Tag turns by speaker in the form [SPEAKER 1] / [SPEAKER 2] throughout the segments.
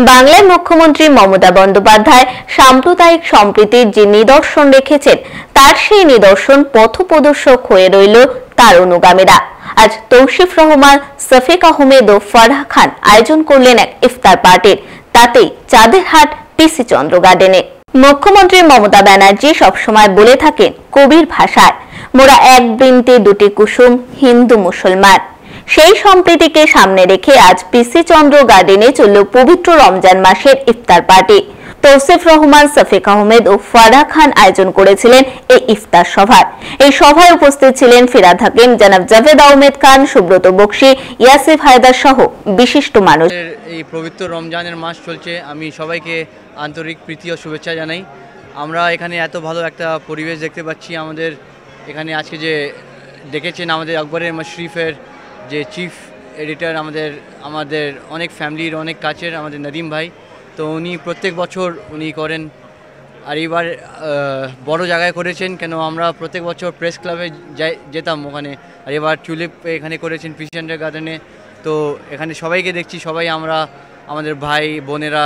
[SPEAKER 1] বাংলার মুখ্যমন্ত্রী মমতা বন্দ্যোপাধ্যায় সাম্প্রদায়িক সম্প্রীতির যে নিদর্শন রেখেছেন তার সেই নিদর্শন পথপ্রদর্শক হয়ে রইল তার অনুগামীরা। আজ তৌসিফ রহমান, সফিক আহমেদ ও ফারাহ খান আয়োজন করলেন এক ইফতার পার্টির, তাতেই চাঁদেরহাট পিসি চন্দ্র গার্ডেনে। মুখ্যমন্ত্রী মমতা ব্যানার্জি সবসময় বলে থাকেন কবির ভাষায়, মোরা এক বৃন্তে দুটি কুসুম, হিন্দু মুসলমান। সেই সম্প্রীতিকে সামনে রেখে আজ পিসি চন্দ্র গার্ডেনে চলল পবিত্র রমজান মাসের ইফতার পার্টি। তৌসিফ রহমান, সফিক আহমেদ ও ফারাহ খান আয়োজন করেছিলেন এই ইফতার সভার। এই সভায় উপস্থিত ছিলেন ফিরাদ হাকিম, জনাব জাভেদ আহমেদ খান, সুব্রত বক্সী, ইয়াসিফ হায়দার সহ বিশিষ্ট মানুষ।
[SPEAKER 2] এই পবিত্র রমজানের মাস চলছে, আমি সবাইকে আন্তরিক প্রীতি ও শুভেচ্ছা জানাই। আমরা এখানে এত ভালো একটা পরিবেশ দেখতে পাচ্ছি। আমাদের এখানে আজকে যে ডেকেছেন আমাদের আকবরের মশরিফের যে চিফ এডিটর, আমাদের অনেক ফ্যামিলির অনেক কাছের আমাদের নদীম ভাই, তো উনি প্রত্যেক বছর উনি করেন। আর এবার বড় জায়গায় করেছেন, কেন আমরা প্রত্যেক বছর প্রেস ক্লাবে যেতাম ওখানে, আর এবার টিউলিপ এখানে করেছেন পিসি চন্দ্র গার্ডেনে। তো এখানে সবাইকে দেখছি, সবাই আমরা আমাদের ভাই বোনেরা,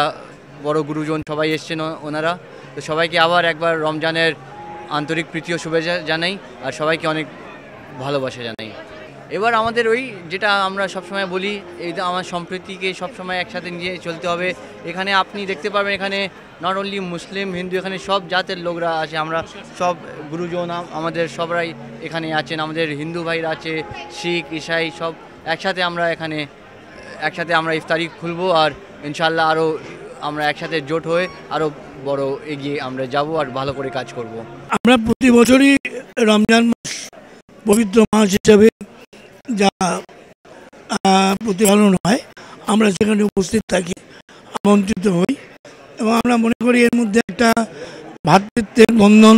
[SPEAKER 2] বড় গুরুজন সবাই এসছেন ওনারা। তো সবাইকে আবার একবার রমজানের আন্তরিক প্রীতি ও শুভেচ্ছা জানাই, আর সবাইকে অনেক ভালোবাসা জানাই। এবার আমাদের ওই যেটা আমরা সবসময় বলি, এই আমার সম্প্রীতিকে সবসময় একসাথে নিয়ে চলতে হবে। এখানে আপনি দেখতে পাবেন, এখানে নট অনলি মুসলিম, হিন্দু, এখানে সব জাতের লোকরা আছে। আমরা সব গুরুজন আমাদের সবাই এখানে আছেন, আমাদের হিন্দু ভাইরা আছে, শিখ, ইসাই, সব একসাথে আমরা এখানে একসাথে আমরা ইফতারি খুলবো, আর ইনশাল্লাহ আরও আমরা একসাথে জোট হয়ে আরও বড় এগিয়ে আমরা যাব আর ভালো করে কাজ করব।
[SPEAKER 3] আমরা প্রতি বছরই রমজান মাস পবিত্র মাস হিসেবে যা প্রতিপালন হয়, আমরা সেখানে উপস্থিত থাকি, আমন্ত্রিত হই, এবং আমরা মনে করি এর মধ্যে একটা ভ্রাতৃত্বের বন্ধন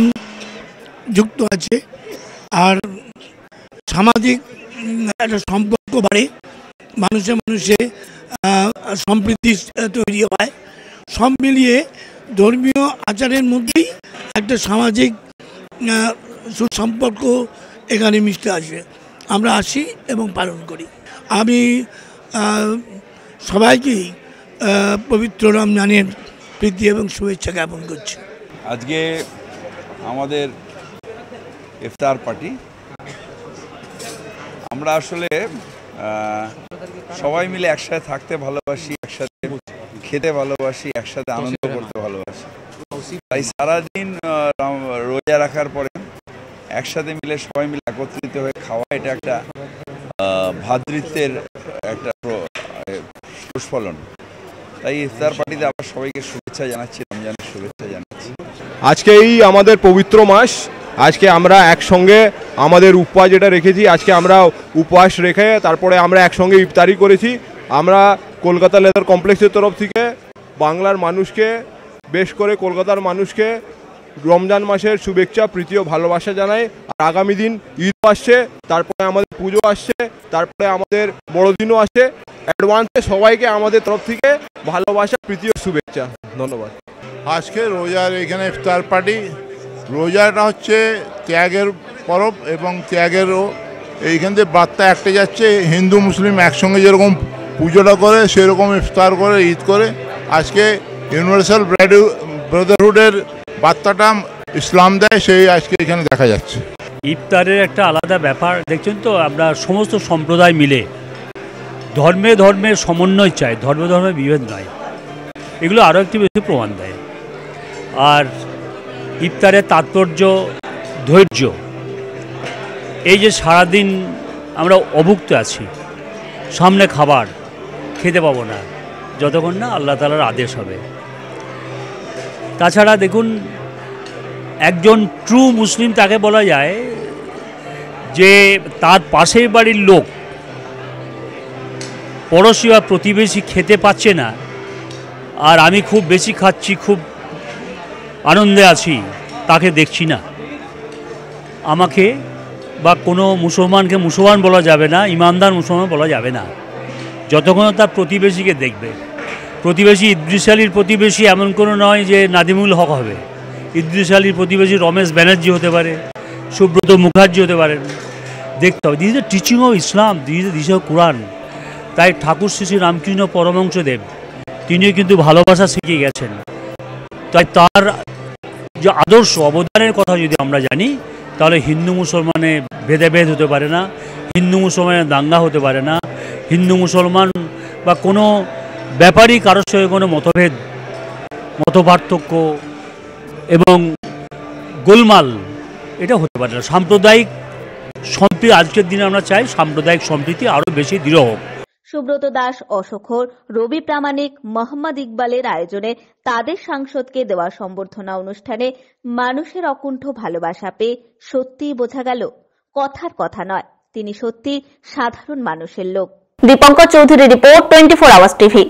[SPEAKER 3] যুক্ত আছে, আর সামাজিক একটা সম্পর্ক বাড়ে, মানুষে মানুষে সম্প্রীতি তৈরি হয়। সব মিলিয়ে ধর্মীয় আচারের মধ্যেই একটা সামাজিক সুসম্পর্ক এখানে মিশতে আসে। আমরা আসি এবং পালন করি। আমি সবাইকেই পবিত্র রমজানের প্রীতি এবং শুভেচ্ছা জ্ঞাপন করছি।
[SPEAKER 4] আজকে আমাদের ইফতার পার্টি, আমরা আসলে সবাই মিলে একসাথে থাকতে ভালোবাসি, একসাথে খেতে ভালোবাসি, একসাথে আনন্দ করতে ভালোবাসি। তাই সারাদিন রোজা রাখার পরে একসাথে মিলে সবাই মিলে একত্রিত হয়ে খাওয়া, এটা একটা ভ্রাতৃত্বের একটা সুফলন। তাই ইফতার পার্টিতে আবার সবাইকে শুভেচ্ছা জানাচ্ছি, রমজানের শুভেচ্ছা জানাচ্ছি।
[SPEAKER 5] আজকেই আমাদের পবিত্র মাস, আজকে আমরা একসঙ্গে আমাদের উপবাস যেটা রেখেছি, আজকে আমরা উপবাস রেখে তারপরে আমরা একসঙ্গে ইফতারি করেছি। আমরা কলকাতা লেদার কমপ্লেক্সের তরফ থেকে বাংলার মানুষকে, বেশ করে কলকাতার মানুষকে রমজান মাসের শুভেচ্ছা, প্রীতি ও ভালোবাসা জানাই। আর আগামী দিন ঈদ আসছে, তারপরে আমাদের পুজো আসছে, তারপরে আমাদের বড়দিনও আসছে। অ্যাডভান্সে সবাইকে আমাদের তরফ থেকে ভালোবাসা, প্রীতি ও শুভেচ্ছা। ধন্যবাদ।
[SPEAKER 6] আজকে রোজার এখানে ইফতার পার্টি, রোজাটা হচ্ছে ত্যাগের পরব, এবং ত্যাগেরও এইখান থেকে বার্তা একটা যাচ্ছে। হিন্দু মুসলিম একসঙ্গে যেরকম পুজোটা করে, সেরকম ইফতার করে, ঈদ করে। আজকে ইউনিভার্সাল ব্রাদারহুডের বার্তাটা ইসলাম দেয়, সেই আজকে এখানে দেখা যাচ্ছে।
[SPEAKER 7] ইফতারের একটা আলাদা ব্যাপার দেখছেন তো, আমরা সমস্ত সম্প্রদায় মিলে ধর্মে ধর্মের সমন্বয় চাই, ধর্মের বিভেদ নয়, এগুলো আরও একটি বেশি প্রমাণ দেয়। আর ইফতারের তাৎপর্য, ধৈর্য, এই যে সারাদিন আমরা অভুক্ত আছি, সামনে খাবার খেতে পাবো না যতক্ষণ না আল্লাহ তাআলার আদেশ হবে। তাছাড়া দেখুন, একজন ট্রু মুসলিম তাকে বলা যায় যে তার পাশের বাড়ির লোক, পড়োশি বা প্রতিবেশী খেতে পাচ্ছে না, আর আমি খুব বেশি খাচ্ছি, খুব আনন্দে আছি, তাকে দেখছি না। আমাকে বা কোনো মুসলমানকে মুসলমান বলা যাবে না, ইমানদার মুসলমান বলা যাবে না যতক্ষণ তার প্রতিবেশীকে দেখবে। প্রতিবেশী ইদ্রিস আলীর প্রতিবেশী এমন কোনো নয় যে নাদিমুল হক হবে। ইদ্রিস আলীর প্রতিবেশী রমেশ ব্যানার্জি হতে পারে, সুব্রত মুখার্জি হতে পারেন। দেখতে হবে, this is the teaching of Islam, this is of Quran. তাই ঠাকুর শ্রী শ্রী রামকৃষ্ণ পরমহংসদেব তিনিও কিন্তু ভালোবাসা শিখে গেছেন। তাই তার যে আদর্শ অবদানের কথা যদি আমরা জানি, তাহলে হিন্দু মুসলমানে ভেদাভেদ হতে পারে না, হিন্দু মুসলমানের দাঙ্গা হতে পারে না, হিন্দু মুসলমান বা কোনো ব্যাপারই কারোর সঙ্গে কোনো মতপার্থক্য এবং গোলমাল এটা হতে পারে না। সাম্প্রদায়িক সম্প্রীতি, আজকের দিনে আমরা চাই সাম্প্রদায়িক সম্প্রীতি আরও বেশি দৃঢ় হোক।
[SPEAKER 1] সুব্রত দাস, অশোকর, রবি প্রামাণিক, মোহাম্মদ ইকবালের আয়োজনে তাদের সাংসদকে দেওয়া সম্বর্ধনা অনুষ্ঠানে মানুষের অকুণ্ঠ ভালোবাসা পেয়ে সত্যিই বোঝা গেল কথার কথা নয়, তিনি সত্যি সাধারণ মানুষের লোক। Dipankar Chowdhury report, 24 hours TV.